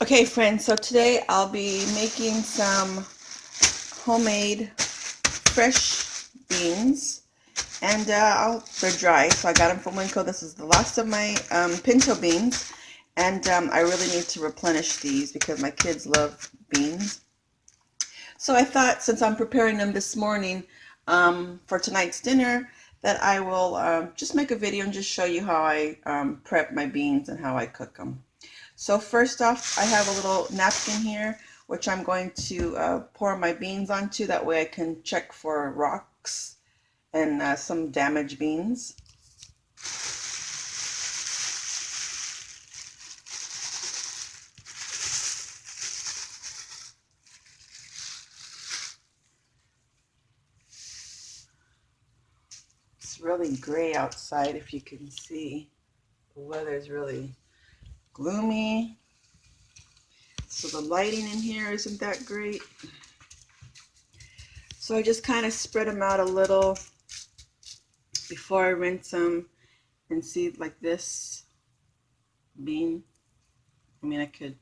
Okay, friends, so today I'll be making some homemade fresh beans, and they're dry, so I got them from Winco. This is the last of my pinto beans, and I really need to replenish these because my kids love beans. So I thought, since I'm preparing them this morning for tonight's dinner, that I will just make a video and just show you how I prep my beans and how I cook them. So first off, I have a little napkin here, which I'm going to pour my beans onto. That way I can check for rocks and some damaged beans. It's really gray outside, if you can see. The weather's really gloomy. So the lighting in here isn't that great. So I just kind of spread them out a little before I rinse them, and see, like this bean. I mean, I could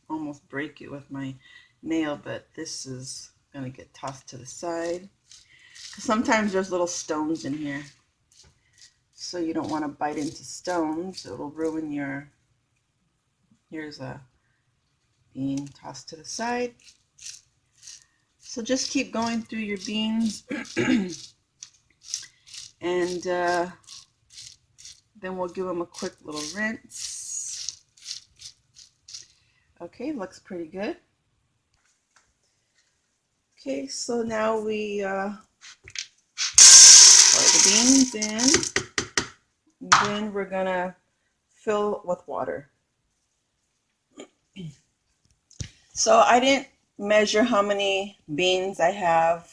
almost break it with my nail, but this is gonna get tossed to the side because sometimes there's little stones in here, so you don't want to bite into stones. It'll ruin your. Here's a bean tossed to the side. So just keep going through your beans and then we'll give them a quick little rinse. Okay, looks pretty good. Okay, so now we pour the beans in, and then we're gonna fill with water. So I didn't measure how many beans I have,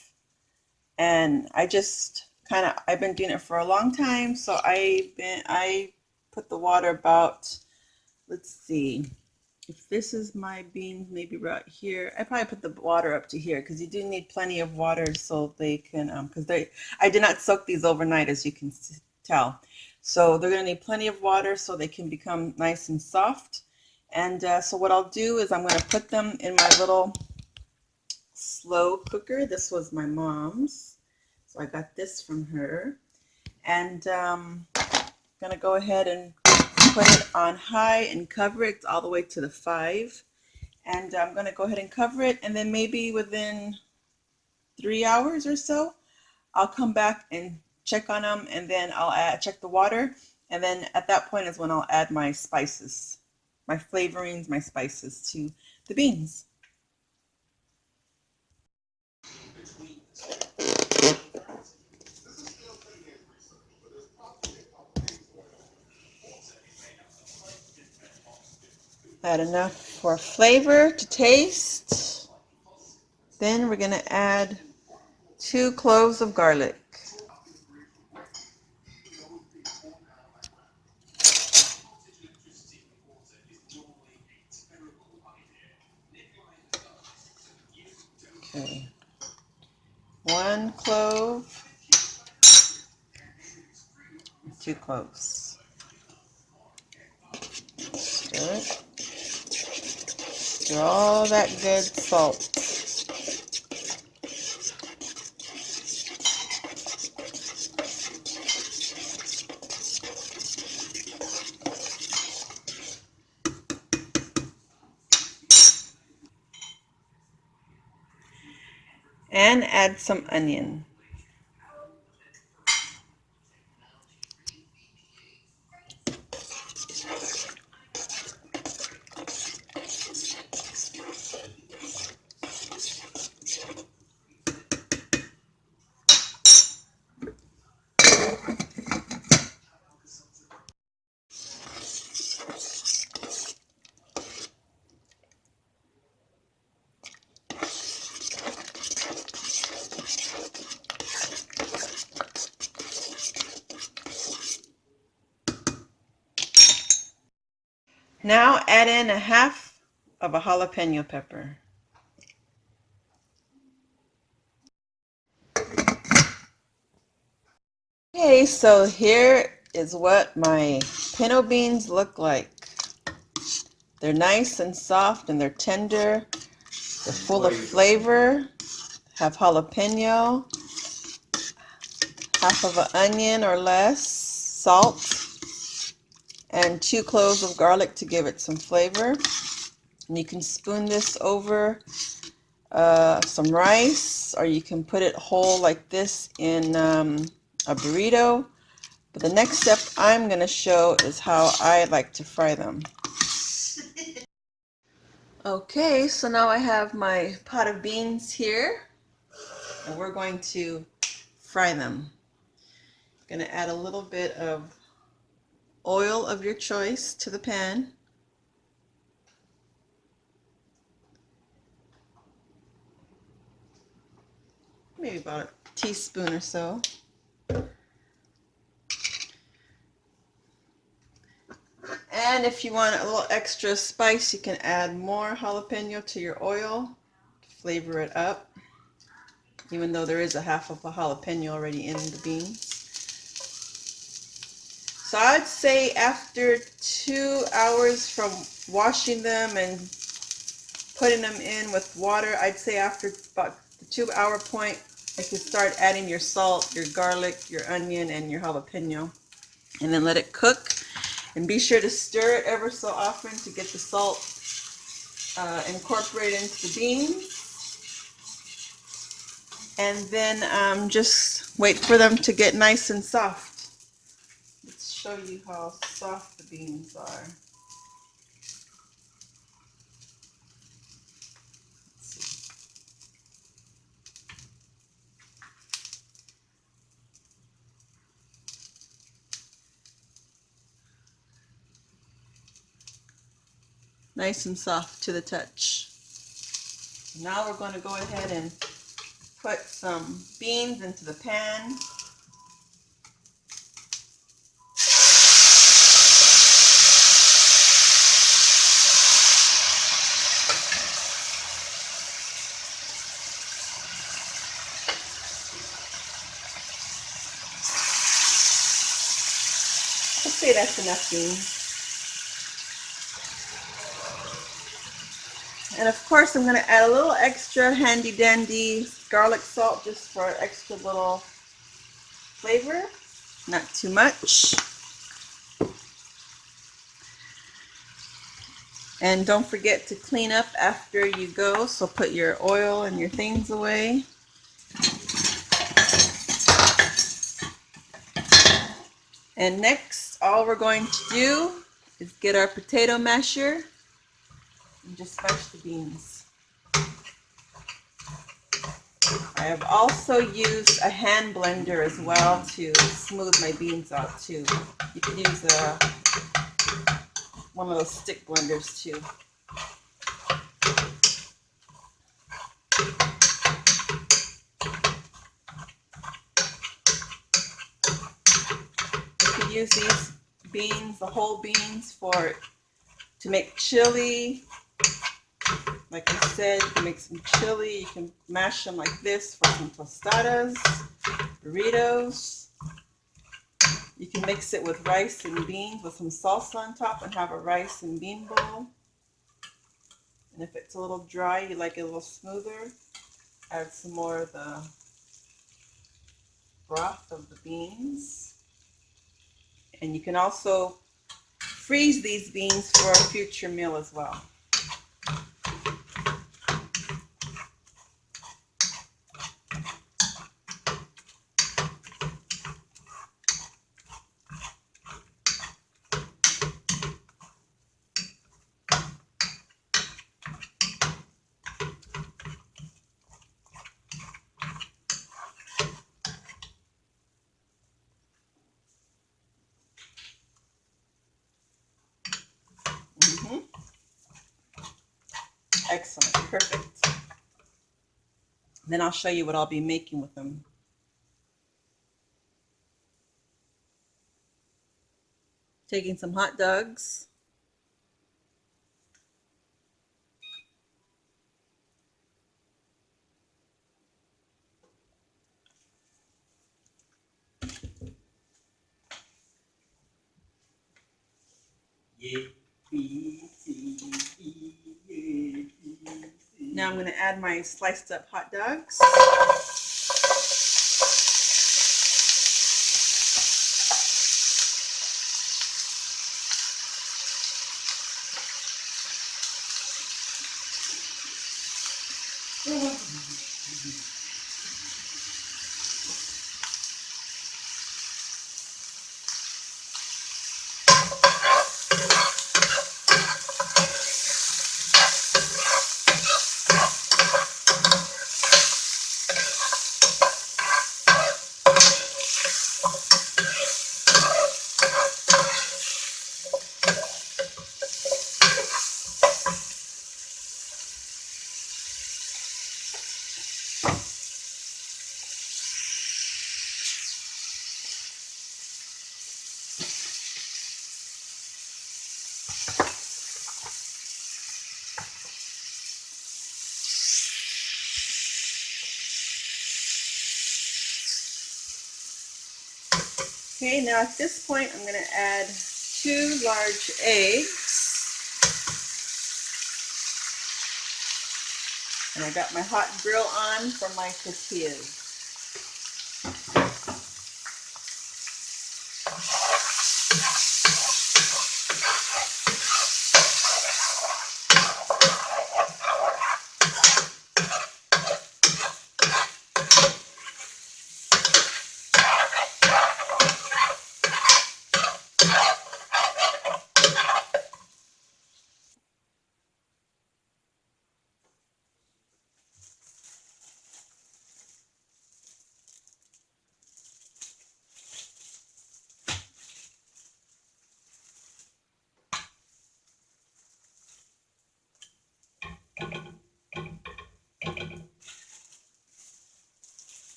and I just I've been doing it for a long time, so I put the water about, let's see, if this is my beans, maybe right here. I probably put the water up to here because you do need plenty of water so they can, because I did not soak these overnight, as you can tell. So they're going to need plenty of water so they can become nice and soft. And so what I'll do is I'm going to put them in my little slow cooker. This was my mom's, so I got this from her. And I'm going to go ahead and put it on high and cover it all the way to the 5. And I'm going to go ahead and cover it, and then maybe within 3 hours or so, I'll come back and check on them, and then I'll check the water, and then at that point is when I'll add my spices, my flavorings, my spices to the beans. Add enough for flavor to taste. Then we're going to add 2 cloves of garlic. Okay. 1 clove, 2 cloves. Stir it. Stir all that good salt. And add some onion. Now add in a half of a jalapeno pepper. Okay, so here is what my pinto beans look like. They're nice and soft and they're tender. They're full of flavor. Have jalapeno, half of an onion or less, salt, and 2 cloves of garlic to give it some flavor. And you can spoon this over some rice, or you can put it whole like this in a burrito. But the next step I'm going to show is how I like to fry them. Okay, so now I have my pot of beans here, and we're going to fry them. I'm going to add a little bit of oil of your choice to the pan. Maybe about a teaspoon or so. And if you want a little extra spice, you can add more jalapeno to your oil to flavor it up, even though there is a half of a jalapeno already in the beans. So I'd say after 2 hours from washing them and putting them in with water, I'd say after about the 2-hour point, you can start adding your salt, your garlic, your onion, and your jalapeno. And then let it cook. And be sure to stir it ever so often to get the salt incorporated into the beans. And then just wait for them to get nice and soft. Let's show you how soft the beans are. Nice and soft to the touch. Now we're going to go ahead and put some beans into the pan. Let's say that's enough beans. And of course I'm going to add a little extra handy dandy garlic salt just for extra little flavor, not too much. And don't forget to clean up after you go, so put your oil and your things away. And next, all we're going to do is get our potato masher and just mash the beans. I have also used a hand blender as well to smooth my beans out too. You can use one of those stick blenders too. You can use these beans, the whole beans, to make chili. Like I said, you can make some chili. You can mash them like this for some tostadas, burritos. You can mix it with rice and beans with some salsa on top and have a rice and bean bowl. And if it's a little dry, you like it a little smoother, add some more of the broth of the beans. And you can also freeze these beans for a future meal as well. Excellent, perfect. Then I'll show you what I'll be making with them. Taking some hot dogs. Yeah. Now I'm going to add my sliced up hot dogs. Okay, now at this point I'm going to add 2 large eggs. And I got my hot grill on for my tortillas.